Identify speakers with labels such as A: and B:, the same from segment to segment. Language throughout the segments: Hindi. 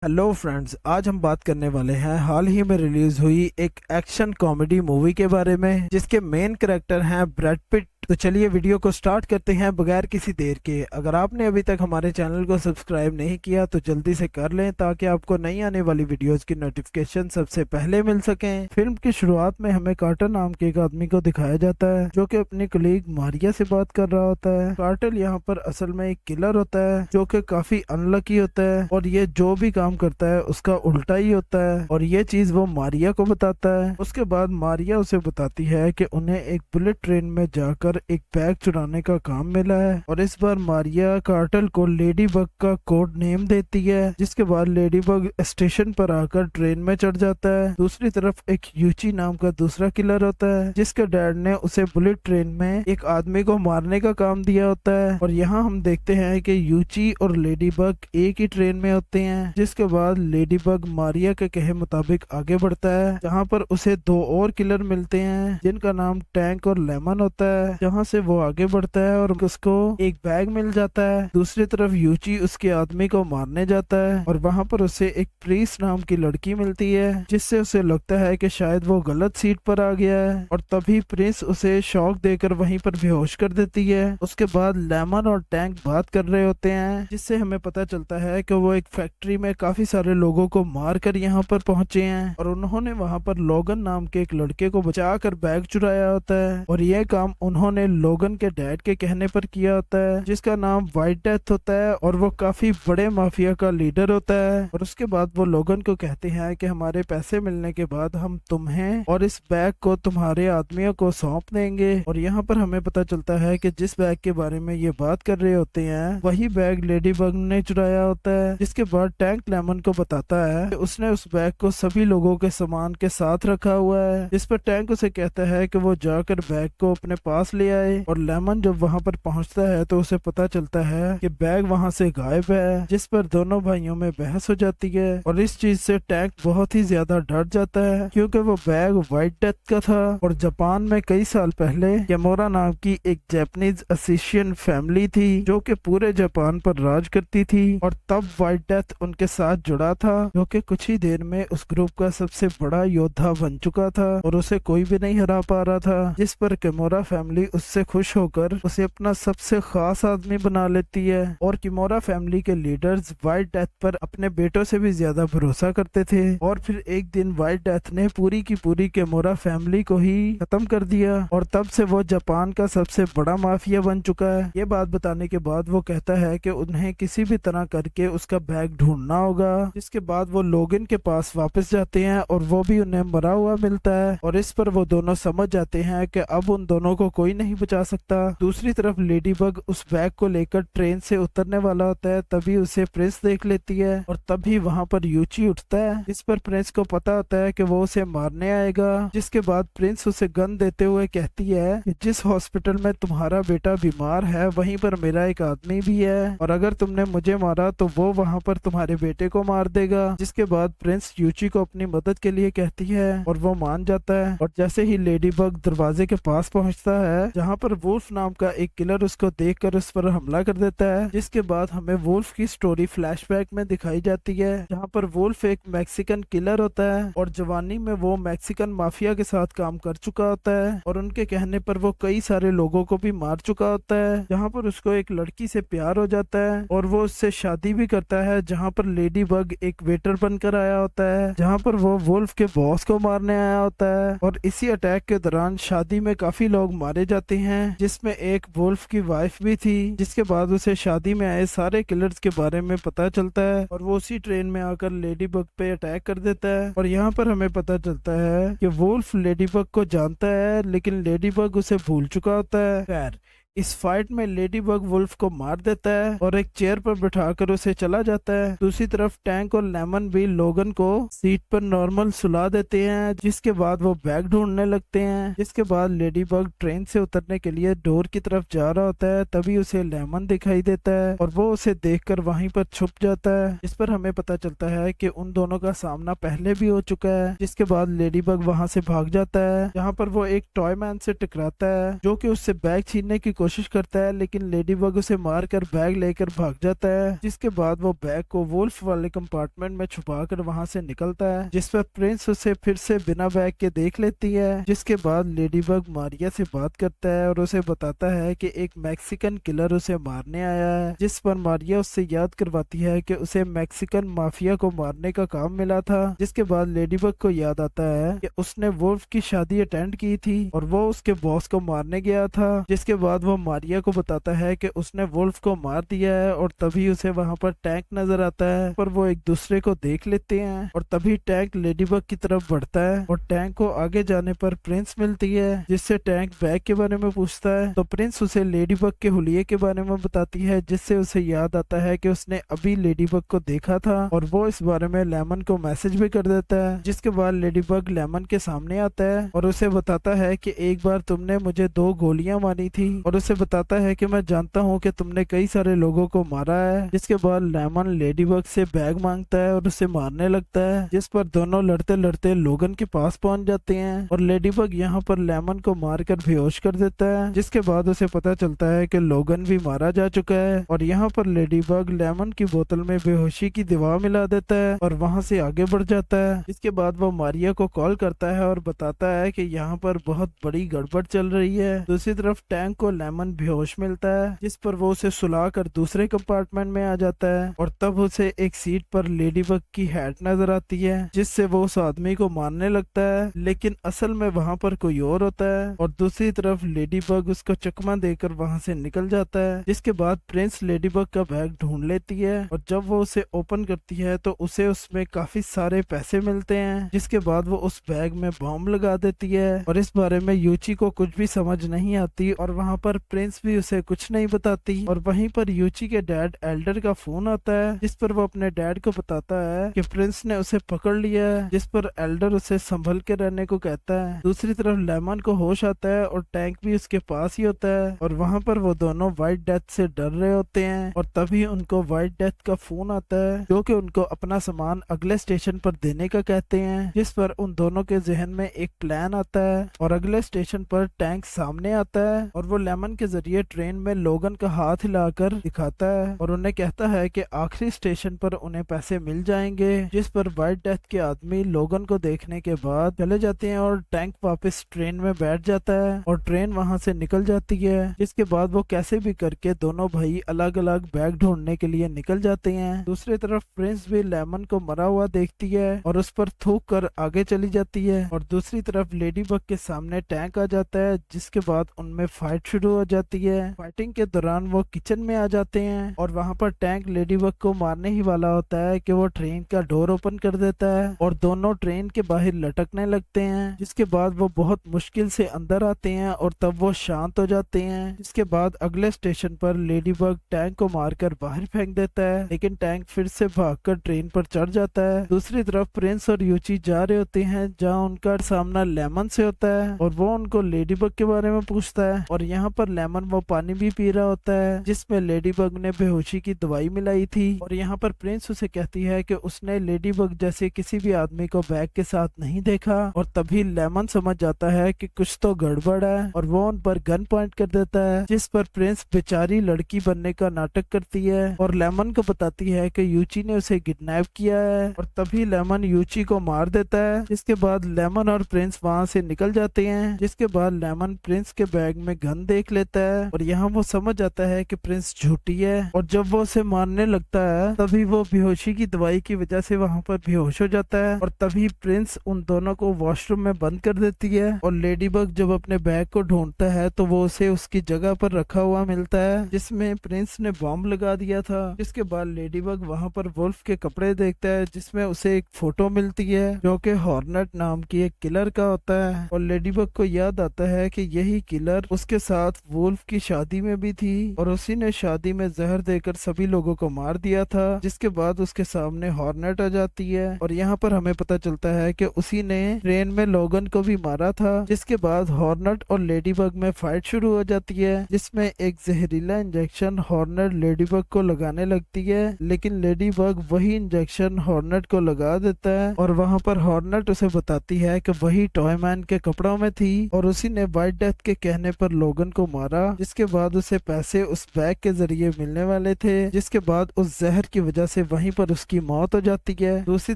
A: हेलो फ्रेंड्स, आज हम बात करने वाले हैं हाल ही में रिलीज हुई एक एक्शन कॉमेडी मूवी के बारे में जिसके मेन कैरेक्टर हैं ब्रैड पिट। तो चलिए वीडियो को स्टार्ट करते हैं बगैर किसी देर के। अगर आपने अभी तक हमारे चैनल को सब्सक्राइब नहीं किया तो जल्दी से कर लें ताकि आपको नई आने वाली वीडियोस की नोटिफिकेशन सबसे पहले मिल सकें। फिल्म की शुरुआत में हमें कार्टर नाम के एक आदमी को दिखाया जाता है जो कि अपनी कलीग मारिया से बात कर रहा होता है। कार्टर यहाँ पर असल में एक किलर होता है जो कि काफी अनलकी होता है और ये जो भी काम करता है उसका उल्टा ही होता है और ये चीज वो मारिया को बताता है। उसके बाद मारिया उसे बताती है कि उन्हें एक बुलेट ट्रेन में जाकर एक बैग चुराने का काम मिला है और इस बार मारिया कार्टर को लेडी बग का कोड नेम देती है, जिसके बाद लेडी बग स्टेशन पर आकर ट्रेन में चढ़ जाता है। दूसरी तरफ एक यूची नाम का दूसरा किलर होता है जिसके डैड ने उसे बुलेट ट्रेन में एक आदमी को मारने का काम दिया होता है और यहाँ हम देखते हैं कि यूची और लेडी बग एक ही ट्रेन में होते हैं। जिसके बाद लेडी बग मारिया के कहे मुताबिक आगे बढ़ता है जहाँ पर उसे दो और किलर मिलते हैं जिनका नाम टैंक और लेमन होता है। जहाँ से वो आगे बढ़ता है और उसको एक बैग मिल जाता है। दूसरी तरफ यूची उसके आदमी को मारने जाता है और वहाँ पर उसे एक प्रीस नाम की लड़की मिलती है जिससे उसे लगता है कि शायद वो गलत सीट पर आ गया है और तभी प्रिंस उसे शॉक देकर वहीं पर बेहोश कर देती है। उसके बाद लेमन और टैंक बात कर रहे होते हैं जिससे हमें पता चलता है कि वो एक फैक्ट्री में काफी सारे लोगों को मार कर यहाँ पर पहुंचे हैं और उन्होंने वहाँ पर लोगन नाम के एक लड़के को बचाकर बैग चुराया होता है और यह काम उन्होंने लोगन के डैड के कहने पर किया होता है जिसका नाम व्हाइट डेथ होता है और वो काफी बड़े माफिया का लीडर होता है। और उसके बाद वो लोगन को कहते हैं कि हमारे पैसे मिलने के बाद हम तुम्हें और इस बैग को तुम्हारे आदमियों को सौंप देंगे। और यहाँ पर हमें पता चलता है कि जिस बैग के बारे में ये बात कर रहे होते हैं वही बैग लेडी बग ने चुराया होता है। जिसके बाद टैंक लेमन को बताता है कि उसने उस बैग को सभी लोगों के सामान के साथ रखा हुआ है। जिस पर टैंक उसे कहता है कि वो जाकर बैग को अपने पास ले आए और लेमन जब वहां पर पहुंचता है तो उसे पता चलता है कि बैग वहां से गायब है। जिस पर दोनों भाइयों में बहस हो जाती है और इस चीज से टैंक बहुत ही ज्यादा डर जाता है क्योंकि वो बैग व्हाइट डेथ का था और जापान में कई साल पहले कैमोरा नाम की एक जापानीज असिशियन फैमिली थी जो कि पूरे जापान पर राज करती थी और तब व्हाइट डेथ उनके साथ जुड़ा था जो कि कुछ ही देर में उस ग्रुप का सबसे बड़ा योद्धा बन चुका था और उसे कोई भी नहीं हरा पा रहा था। जिस पर कैमोरा फैमिली उससे खुश होकर उसे अपना सबसे खास आदमी बना लेती है और किमोरा फैमिली के लीडर्स व्हाइट डेथ पर अपने बेटों से भी ज्यादा भरोसा करते थे। और फिर एक दिन व्हाइट डेथ ने पूरी की पूरी किमोरा फैमिली को ही खत्म कर दिया और तब से वो जापान का सबसे बड़ा माफिया बन चुका है। ये बात बताने के बाद वो कहता है कि उन्हें किसी भी तरह करके उसका बैग ढूंढना होगा। जिसके बाद वो लोगन के पास वापस जाते हैं और वो भी उन्हें मरा हुआ मिलता है और इस पर वो दोनों समझ जाते हैं कि अब उन दोनों को कोई नहीं बचा सकता। दूसरी तरफ लेडी बग उस बैग को लेकर ट्रेन से उतरने वाला होता है तभी उसे प्रिंस देख लेती है और तभी वहां पर यूची उठता है जिस पर प्रिंस को पता होता है कि वो उसे मारने आएगा। जिसके बाद प्रिंस उसे गन देते हुए कहती है कि जिस हॉस्पिटल में तुम्हारा बेटा बीमार है वहीं पर मेरा एक आदमी भी है और अगर तुमने मुझे मारा तो वो वहां पर तुम्हारे बेटे को मार देगा। जिसके बाद प्रिंस यूची को अपनी मदद के लिए कहती है और वो मान जाता है और जैसे ही लेडी बग दरवाजे के पास पहुंचता है जहां पर वुल्फ नाम का एक किलर उसको देखकर उस पर हमला कर देता है। जिसके बाद हमें वुल्फ की स्टोरी फ्लैशबैक में दिखाई जाती है जहां पर वुल्फ एक मैक्सिकन किलर होता है और जवानी में वो मैक्सिकन माफिया के साथ काम कर चुका होता है और उनके कहने पर वो कई सारे लोगों को भी मार चुका होता है। जहां पर उसको एक लड़की से प्यार हो जाता है और वो उससे शादी भी करता है जहां पर लेडी बग एक वेटर बनकर आया होता है जहां पर वो वुल्फ के बॉस को मारने आया होता है। और इसी अटैक के दौरान शादी में काफी लोग मारे जाते हैं जिसमें एक वुल्फ की वाइफ भी थी। जिसके बाद उसे शादी में आए सारे किलर्स के बारे में पता चलता है और वो उसी ट्रेन में आकर लेडी बग पे अटैक कर देता है। और यहाँ पर हमें पता चलता है कि वुल्फ लेडी बग को जानता है लेकिन लेडी बग उसे भूल चुका होता है। खैर इस फाइट में लेडी बग वुल्फ को मार देता है और एक चेयर पर बिठाकर उसे चला जाता है। दूसरी तरफ टैंक और लेमन भी लोगन को सीट पर नॉर्मल सुला देते हैं जिसके बाद वो बैग ढूंढने लगते हैं। जिसके बाद लेडी बग ट्रेन से उतरने के लिए डोर की तरफ जा रहा होता है तभी उसे लेमन दिखाई देता है और वो उसे देखकर वहीं पर छुप जाता है। इस पर हमें पता चलता है कि उन दोनों का सामना पहले भी हो चुका है। जिसके बाद लेडी बग वहां से भाग जाता है जहाँ पर वो एक टॉय मैन से टकराता है जो कि उससे बैग छीनने की कोशिश करता है, लेकिन लेडी बग उसे मार कर बैग लेकर भाग जाता है। जिसके बाद वो बैग को वुल्फ वाले कंपार्टमेंट में छुपा कर वहां से निकलता है, जिस पर प्रिंस उसे फिर से बिना बैग के देख लेती है। जिसके बाद लेडी बग मारिया से बात करता है और उसे बताता है कि एक मैक्सिकन किलर उसे मारने आया है, जिस पर मारिया उससे याद करवाती है कि उसे मैक्सिकन माफिया को मारने का काम मिला था। जिसके बाद लेडी बग को याद आता है कि उसने वुल्फ की शादी अटेंड की थी और वो उसके बॉस को मारने गया था। जिसके बाद वो मारिया को बताता है कि उसने वुल्फ को मार दिया है और तभी उसे वहां पर टैंक नजर आता है, पर वो एक दूसरे को देख लेते हैं और तभी टैंक लेडी बग की तरफ बढ़ता है और टैंक को आगे जाने पर प्रिंस मिलती है, जिससे टैंक बैग के बारे में पूछता है तो प्रिंस उसे लेडी बग के हुलिये के बारे में बताती है, जिससे उसे याद आता है कि उसने अभी लेडी बग को देखा था और वो इस बारे में लेमन को मैसेज भी कर देता है। जिसके बाद लेडी बग लेमन के सामने आता है और उसे बताता है कि एक बार तुमने मुझे 2 गोलियां मारी थी और उसे बताता है कि मैं जानता हूं कि तुमने कई सारे लोगों को मारा है। जिसके बाद लेमन लेडी बग से बैग मांगता है और उसे मारने लगता है, जिस पर दोनों लड़ते लड़ते लोगन के पास पहुंच जाते हैं और लेडी बग यहाँ पर लेमन को मारकर बेहोश कर देता है। जिसके बाद उसे पता चलता है कि लोगन भी मारा जा चुका है और यहाँ पर लेडी बग लेमन की बोतल में बेहोशी की दवा मिला देता है और वहाँ से आगे बढ़ जाता है। इसके बाद वो मारिया को कॉल करता है और बताता है कि यहाँ पर बहुत बड़ी गड़बड़ चल रही है। दूसरी तरफ टैंक को लेमन बेहोश मिलता है, जिस पर वो उसे सुला कर दूसरे कंपार्टमेंट में आ जाता है और तब उसे एक सीट पर लेडी बग की हेड नजर आती है, जिससे वो उस आदमी को मारने लगता है, लेकिन असल में वहाँ पर कोई और होता है और दूसरी तरफ लेडी बग उसको चकमा देकर वहाँ से निकल जाता है। जिसके बाद प्रिंस लेडी बग का बैग ढूंढ लेती है और जब वो उसे ओपन करती है तो उसे उसमें काफी सारे पैसे मिलते हैं। जिसके बाद वो उस बैग में बॉम्ब लगा देती है और इस बारे में यूची को कुछ भी समझ नहीं आती और वहाँ पर प्रिंस भी उसे कुछ नहीं बताती। और वहीं पर यूची के डैड एल्डर का फोन आता है, जिस पर वो अपने डैड को बताता है कि प्रिंस ने उसे पकड़ लिया है, जिस पर एल्डर उसे संभल के रहने को कहता है। दूसरी तरफ लेमन को होश आता है और टैंक भी उसके पास ही होता है और वहाँ पर वो दोनों व्हाइट डेथ से डर रहे होते हैं और तभी उनको व्हाइट डेथ का फोन आता है, जो कि उनको अपना सामान अगले स्टेशन पर देने का कहते हैं। जिस पर उन दोनों के जहन में एक प्लान आता है और अगले स्टेशन पर टैंक सामने आता है और वो लेमन के जरिए ट्रेन में लोगन का हाथ हिलाकर दिखाता है और उन्हें कहता है कि आखिरी स्टेशन पर उन्हें पैसे मिल जाएंगे। जिस पर व्हाइट डेथ के आदमी लोगन को देखने के बाद चले जाते हैं और टैंक वापस ट्रेन में बैठ जाता है और ट्रेन वहां से निकल जाती है। जिसके बाद वो कैसे भी करके दोनों भाई अलग अलग बैग ढूंढने के लिए निकल जाते हैं। दूसरी तरफ प्रिंस भी लेमन को मरा हुआ देखती है और उस पर थूक कर आगे चली जाती है और दूसरी तरफ लेडी बग के सामने टैंक आ जाता है, जिसके बाद उनमें फाइट शुरू हो जाती है। फाइटिंग के दौरान वो किचन में आ जाते हैं और वहाँ पर टैंक लेडी बग को मारने ही वाला होता है कि वो ट्रेन का डोर ओपन कर देता है और दोनों ट्रेन के बाहर लटकने लगते हैं। जिसके बाद वो बहुत मुश्किल से अंदर आते हैं और तब वो शांत हो जाते हैं। इसके बाद अगले स्टेशन पर लेडी बग टैंक को मारकर बाहर फेंक देता है, लेकिन टैंक फिर से भागकर ट्रेन पर चढ़ जाता है। दूसरी तरफ प्रिंस और यूची जा रहे होते हैं जहाँ उनका सामना लेमन से होता है और वो उनको लेडी बग के बारे में पूछता है और यहाँ पर लेमन वो पानी भी पी रहा होता है जिसमें लेडी बग ने बेहोशी की दवाई मिलाई थी और यहाँ पर प्रिंस उसे कहती है कि उसने लेडी बग जैसे किसी भी आदमी को बैग के साथ नहीं देखा और तभी लेमन समझ जाता है कि कुछ तो गड़बड़ है और वो उन पर गन पॉइंट कर देता है, जिस पर प्रिंस बेचारी लड़की बनने का नाटक करती है और लेमन को बताती है कि यूची ने उसे किडनैप किया है और तभी लेमन यूची को मार देता है। जिसके बाद लेमन और प्रिंस वहाँ से निकल जाते हैं। जिसके बाद लेमन प्रिंस के बैग में गन देख लेता है और यहाँ वो समझ जाता है कि प्रिंस झूठी है और जब वो उसे मारने लगता है तभी वो बेहोशी की दवाई की वजह से वहाँ पर बेहोश हो जाता है और तभी प्रिंस उन दोनों को वॉशरूम में बंद कर देती है और लेडी बग जब अपने बैग को ढूंढता है तो वो उसे उसकी जगह पर रखा हुआ मिलता है जिसमें प्रिंस ने बॉम्ब लगा दिया था। जिसके बाद लेडी बग वहाँ पर वुल्फ के कपड़े देखता है जिसमें उसे एक फोटो मिलती है जो कि हॉर्नेट नाम की एक किलर का होता है और लेडी बग को याद आता है कि यही किलर उसके साथ वुल्फ की शादी में भी थी और उसी ने शादी में जहर देकर सभी लोगों को मार दिया था। जिसके बाद उसके सामने हॉर्नेट आ जाती है और यहाँ पर हमें पता चलता है कि उसी ने ट्रेन में लोगन को भी मारा था। जिसके बाद हॉर्नेट और लेडी बग में फाइट शुरू हो जाती है जिसमें एक जहरीला इंजेक्शन हॉर्नेट लेडी बग को लगाने लगती है, लेकिन लेडी बग वही इंजेक्शन हॉर्नेट को लगा देता है और वहाँ पर हॉर्नेट उसे बताती है कि वही टॉयमैन के कपड़ों में थी और उसी ने व्हाइट डेथ के कहने पर लोगन को मारा, जिसके बाद उसे पैसे उस बैग के जरिए मिलने वाले थे, जिसके बाद उस जहर की वजह से वहीं पर उसकी मौत हो जाती है। दूसरी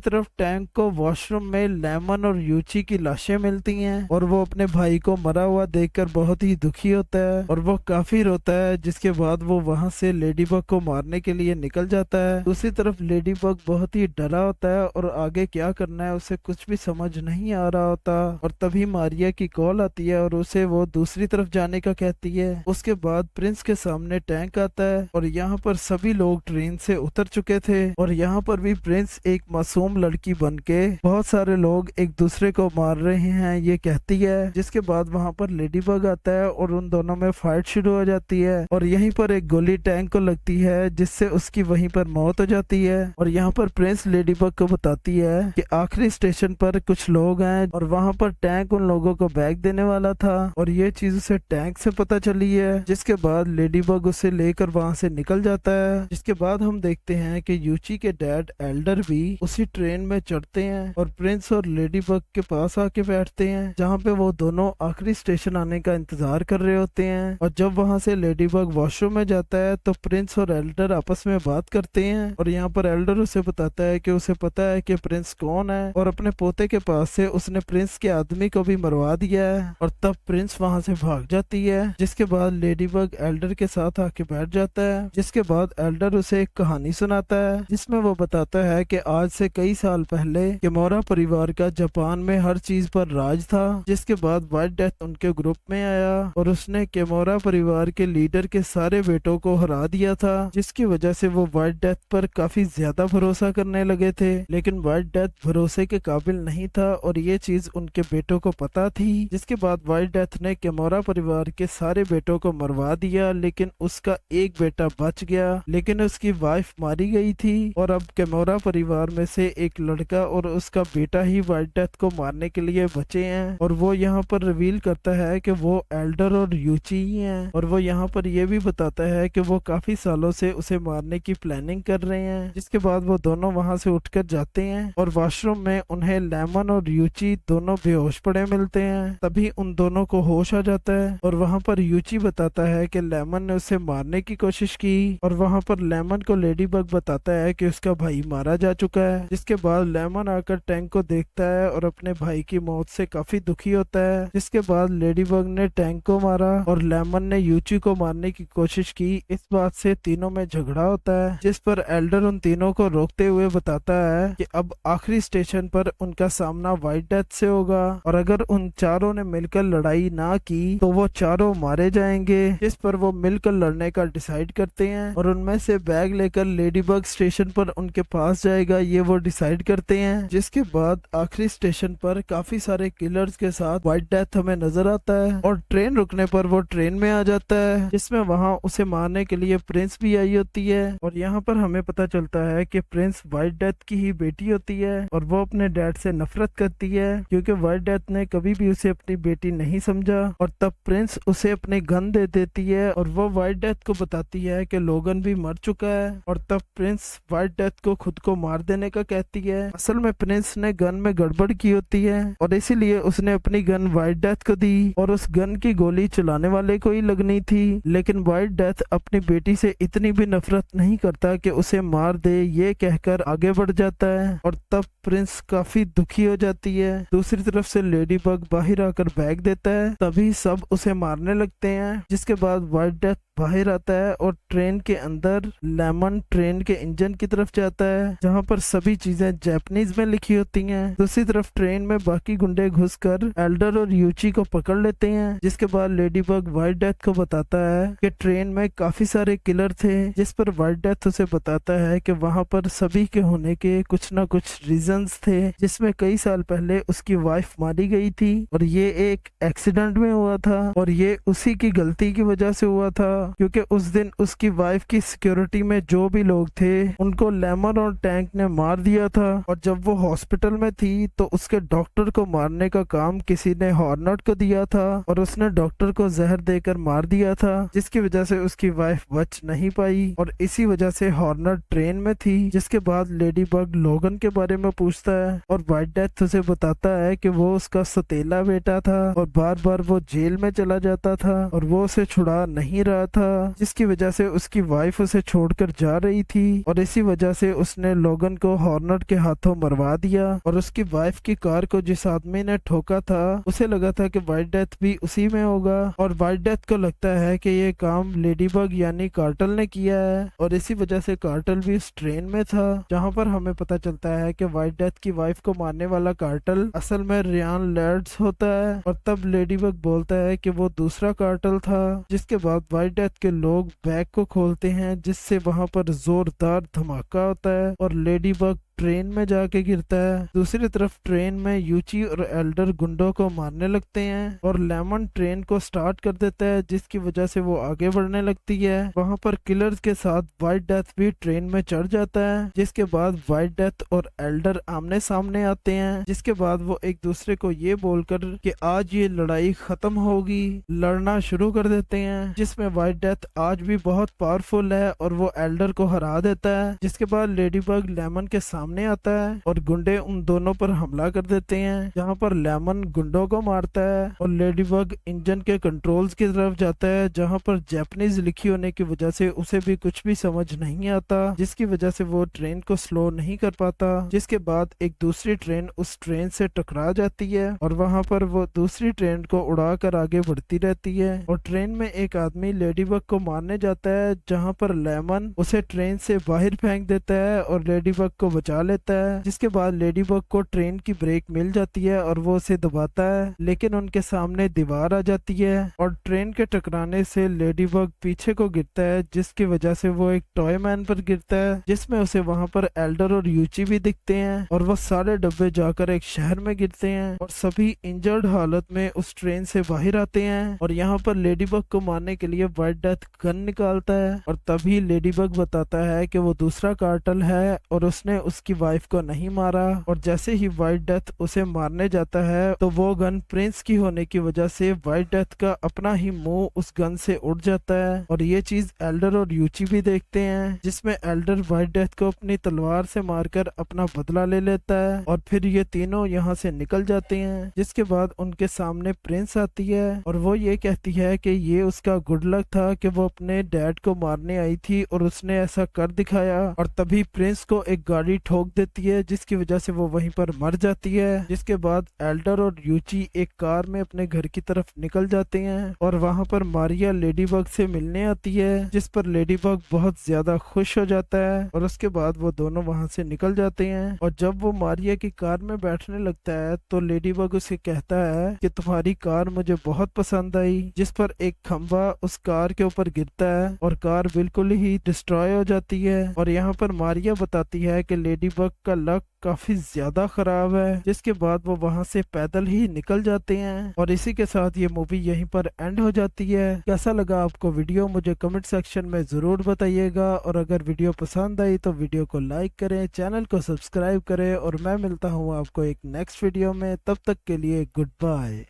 A: तरफ टैंक को वॉशरूम में लेमन और यूची की लाशें मिलती हैं और वो अपने भाई को मरा हुआ देखकर बहुत ही दुखी होता है और वो काफी रोता है, जिसके बाद वो वहां से लेडीबग को मारने के लिए निकल जाता है। दूसरी तरफ लेडीबग बहुत ही डरा होता है और आगे क्या करना है उसे कुछ भी समझ नहीं आ रहा होता, और तभी मारिया की कॉल आती है और उसे वो दूसरी तरफ जाने का कहती है। उसके बाद प्रिंस के सामने टैंक आता है और यहाँ पर सभी लोग ट्रेन से उतर चुके थे और यहाँ पर भी प्रिंस एक मासूम लड़की बनके बहुत सारे लोग एक दूसरे को मार रहे हैं ये कहती है। जिसके बाद वहाँ पर लेडीबग आता है और उन दोनों में फाइट शुरू हो जाती है और यहीं पर एक गोली टैंक को लगती है जिससे उसकी वहीं पर मौत हो जाती है। और यहाँ पर प्रिंस लेडीबग को बताती है कि आखिरी स्टेशन पर कुछ लोग हैं और वहाँ पर टैंक उन लोगों को बैग देने वाला था और ये चीज उसे टैंक से पता चली है। जिसके बाद लेडीबग उसे लेकर वहाँ से निकल जाता है। जिसके बाद हम देखते हैं कि यूची के डैड एल्डर भी उसी ट्रेन में चढ़ते हैं और प्रिंस और लेडीबग के पास आके बैठते हैं, जहाँ पे वो दोनों आखिरी स्टेशन आने का इंतजार कर रहे होते हैं। और जब वहाँ से लेडीबग वॉशरूम में जाता है तो प्रिंस और एल्डर आपस में बात करते हैं और यहाँ पर एल्डर उसे बताता है कि उसे पता है कि प्रिंस कौन है और अपने पोते के पास से उसने प्रिंस के आदमी को भी मरवा दिया है। और तब प्रिंस वहाँ से भाग जाती है। जिसके बाद लेडीबग एल्डर के साथ आके बैठ जाता है। जिसके बाद एल्डर उसे एक कहानी सुनाता है जिसमें वो बताता है कि आज से कई साल पहले किमोरा परिवार का जापान में हर चीज पर राज था। जिसके बाद व्हाइट डेथ उनके ग्रुप में आया और उसने किमोरा परिवार के लीडर के सारे बेटों को हरा दिया था, जिसकी वजह से वो व्हाइट डेथ पर काफी ज्यादा भरोसा करने लगे थे। लेकिन व्हाइट डेथ भरोसे के काबिल नहीं था और ये चीज उनके बेटों को पता थी। जिसके बाद व्हाइट डेथ ने किमोरा परिवार के सारे बेटों को मरवा दिया, लेकिन उसका एक बेटा बच गया, लेकिन उसकी वाइफ मारी गई थी। और अब किमोरा परिवार में से एक लड़का और उसका बेटा ही व्हाइट डेथ को मारने के लिए बचे हैं और वो यहाँ पर रिवील करता है कि वो एल्डर और यूची ही हैं। और वो यहाँ पर ये भी बताता है कि वो काफी सालों से उसे मारने की प्लानिंग कर रहे हैं। जिसके बाद वो दोनों वहाँ से उठकर जाते हैं और वॉशरूम में उन्हें लेमन और यूची दोनों बेहोश पड़े मिलते हैं। तभी उन दोनों को होश आ जाता है और वहाँ पर यूची बताता है कि लेमन ने उसे मारने की कोशिश की और वहाँ पर लेमन को लेडीबग बताता है कि उसका भाई मारा जा चुका है। जिसके बाद लेमन आकर टैंक को देखता है और अपने भाई की मौत से काफी दुखी होता है। जिसके बाद लेडीबग ने टैंक को मारा और लेमन ने यूची को मारने की कोशिश की। इस बात से तीनों में झगड़ा होता है, जिस पर एल्डर उन तीनों को रोकते हुए बताता है कि अब आखिरी स्टेशन पर उनका सामना व्हाइट डेथ से होगा और अगर उन चारों ने मिलकर लड़ाई ना की तो वो चारों मारे जाएंगे। जिस पर वो मिलकर लड़ने का डिसाइड करते हैं और उनमें से बैग लेकर लेडीबग स्टेशन पर उनके पास जाएगा ये वो डिसाइड करते हैं। जिसके बाद आखिरी स्टेशन पर काफी सारे किलर्स के साथ व्हाइट डेथ हमें नजर आता है और ट्रेन रुकने पर वो ट्रेन में आ जाता है, जिसमें वहाँ उसे मारने के लिए प्रिंस भी आई होती है। और यहाँ पर हमें पता चलता है कि प्रिंस व्हाइट डेथ की ही बेटी होती है और वो अपने डैड से नफरत करती है क्योंकि व्हाइट डेथ ने कभी भी उसे अपनी बेटी नहीं समझा। और तब प्रिंस उसे अपनी गन दे देती है और वो व्हाइट डेथ को बताती है कि लोगन भी मर चुका है और तब प्रिंस व्हाइट डेथ को खुद को मार देने का कहती है। असल में प्रिंस ने गन में गड़बड़ की होती है और इसीलिए उसने अपनी गन व्हाइट डेथ को दी और उस गन की गोली चलाने वाले को ही लगनी थी। लेकिन व्हाइट डेथ अपनी बेटी से इतनी भी नफरत नहीं करता कि उसे मार दे, ये कहकर आगे बढ़ जाता है और तब प्रिंस काफी दुखी हो जाती है। दूसरी तरफ से लेडीबग बाहर आकर बैग देता है, तभी सब उसे मारने लगते हैं। जिसके बाद व्हाइट डेथ बाहर आता है और ट्रेन के अंदर लेमन ट्रेन के इंजन की तरफ जाता है जहाँ पर सभी चीजें जापानीज में लिखी होती हैं। दूसरी तरफ ट्रेन में बाकी गुंडे घुसकर एल्डर और यूची को पकड़ लेते हैं। जिसके बाद लेडीबग व्हाइट डेथ को बताता है कि ट्रेन में काफी सारे किलर थे, जिस पर व्हाइट डेथ उसे बताता है कि वहाँ पर सभी के होने के कुछ न कुछ रीजंस थे, जिसमें कई साल पहले उसकी वाइफ मारी गई थी और ये एक एक्सीडेंट में हुआ था और ये उसी की गलती की वजह से हुआ था। क्योंकि उस दिन उसकी वाइफ की सिक्योरिटी में जो भी लोग थे उनको लेमन और टैंक ने मार दिया था, और जब वो हॉस्पिटल में थी तो उसके डॉक्टर को मारने का काम किसी ने हॉर्नेट को दिया था और उसने डॉक्टर को जहर देकर मार दिया था, जिसकी वजह से उसकी वाइफ बच नहीं पाई और इसी वजह से हॉर्नेट ट्रेन में थी। जिसके बाद लेडी बग लोगन के बारे में पूछता है और व्हाइट डेथ उसे बताता है कि वो उसका सतीला बेटा था और बार बार वो जेल में चला जाता था और वो उसे छुड़ा नहीं रहा था, जिसकी वजह से उसकी वाइफ उसे छोड़कर जा रही थी और इसी वजह से उसने लोगन को हॉर्नेट के हाथों मरवा दिया। और उसकी वाइफ की कार को जिस आदमी ने ठोका था उसे लगा था कि व्हाइट डेथ भी उसी में होगा और व्हाइट डेथ को लगता है कि ये काम लेडी बग यानी कार्टल ने किया है और इसी वजह से कार्टल भी उस ट्रेन में था, जहाँ पर हमें पता चलता है कि व्हाइट डेथ की वाइफ को मारने वाला कार्टल असल में रियान लैड्स होता है। और तब लेडी बग बोलता है कि वो दूसरा कार्टल था। जिसके बाद व्हाइट डेथ के लोग बैग को खोलते हैं जिससे वहां पर जोरदार धमाका होता है और लेडी बग ट्रेन में जाके गिरता है। दूसरी तरफ ट्रेन में यूची और एल्डर गुंडों को मारने लगते हैं और लेमन ट्रेन को स्टार्ट कर देता है, जिसकी वजह से वो आगे बढ़ने लगती है। वहां पर किलर्स के साथ व्हाइट डेथ भी ट्रेन में चढ़ जाता है, जिसके बाद व्हाइट डेथ और एल्डर आमने सामने आते हैं। जिसके बाद वो एक दूसरे को ये बोलकर कि आज ये लड़ाई खत्म होगी लड़ना शुरू कर देते हैं, जिसमें व्हाइट डेथ आज भी बहुत पावरफुल है और वो एल्डर को हरा देता है। जिसके बाद लेडी बग लेमन के सामने आता है और गुंडे उन दोनों पर हमला कर देते हैं, जहां पर लेमन गुंडों को मारता है और लेडी बग इंजन के कंट्रोल्स की तरफ जाता है, जहां पर जापानीज लिखी होने की वजह से उसे भी कुछ भी समझ नहीं आता, जिसकी वजह से वो ट्रेन को स्लो नहीं कर पाता। जिसके बाद एक दूसरी ट्रेन उस ट्रेन से टकरा जाती है और वहां पर वो दूसरी ट्रेन को उड़ाकर आगे बढ़ती रहती है और ट्रेन में एक आदमी लेडी बग को मारने जाता है, जहां पर लेमन उसे ट्रेन से बाहर फेंक देता है और लेडी बग को बचा लेता है। जिसके बाद लेडी बग को ट्रेन की ब्रेक मिल जाती है और वो उसे दबाता है, लेकिन उनके सामने दीवार आ जाती है और ट्रेन के टकराने से लेडी बग पीछे को गिरता है, जिसकी वजह से वो एक टॉय मैन पर गिरता है, जिसमें उसे वहां पर एल्डर और यूची भी दिखते हैं और वो सारे डब्बे जाकर एक शहर में गिरते हैं और सभी इंजर्ड हालत में उस ट्रेन से बाहर आते हैं। और यहाँ पर लेडी बग को मारने के लिए व्हाइट डेथ गन निकालता है और तभी लेडी बग बताता है कि वो दूसरा कार्टल है और उसने उसकी वाइफ को नहीं मारा। और जैसे ही व्हाइट डेथ उसे मारने जाता है तो वो गन प्रिंस की होने की वजह से व्हाइट डेथ का अपना ही मुंह उस गन से उड़ जाता है और ये चीज एल्डर और यूची भी देखते हैं, जिसमें एल्डर व्हाइट डेथ को अपनी तलवार से मारकर अपना बदला ले लेता है और फिर ये तीनों यहाँ से निकल जाते हैं। जिसके बाद उनके सामने प्रिंस आती है और वो ये कहती है कि ये उसका गुड लक था कि वो अपने डैड को मारने आई थी और उसने ऐसा कर दिखाया। और तभी प्रिंस को एक गाड़ी ठोक देती है, जिसकी वजह से वो वहीं पर मर जाती है। जिसके बाद एल्डर और यूची एक कार में अपने घर की तरफ निकल जाते हैं और वहां पर मारिया लेडी बग से मिलने आती है, जिस पर लेडी बग बहुत ज्यादा खुश हो जाता है और उसके बाद वो दोनों वहां से निकल जाते हैं। और जब वो मारिया की कार में बैठने लगता है तो लेडी बग उसे कहता है कि तुम्हारी कार मुझे बहुत पसंद आई, जिस पर एक खंबा उस कार के ऊपर गिरता है और कार बिल्कुल ही डिस्ट्रॉय हो जाती है। और यहाँ पर मारिया बताती है कि लेडी बग का लक काफी ज्यादा खराब है, जिसके बाद वो वहां से पैदल ही निकल जाते हैं। और इसी के साथ ये मूवी यहीं पर एंड हो जाती है। कैसा लगा आपको वीडियो मुझे कमेंट सेक्शन में जरूर बताइएगा और अगर वीडियो पसंद आई तो वीडियो को लाइक करें, चैनल को सब्सक्राइब करें और मैं मिलता हूँ आपको एक नेक्स्ट वीडियो में। तब तक के लिए गुड बाय।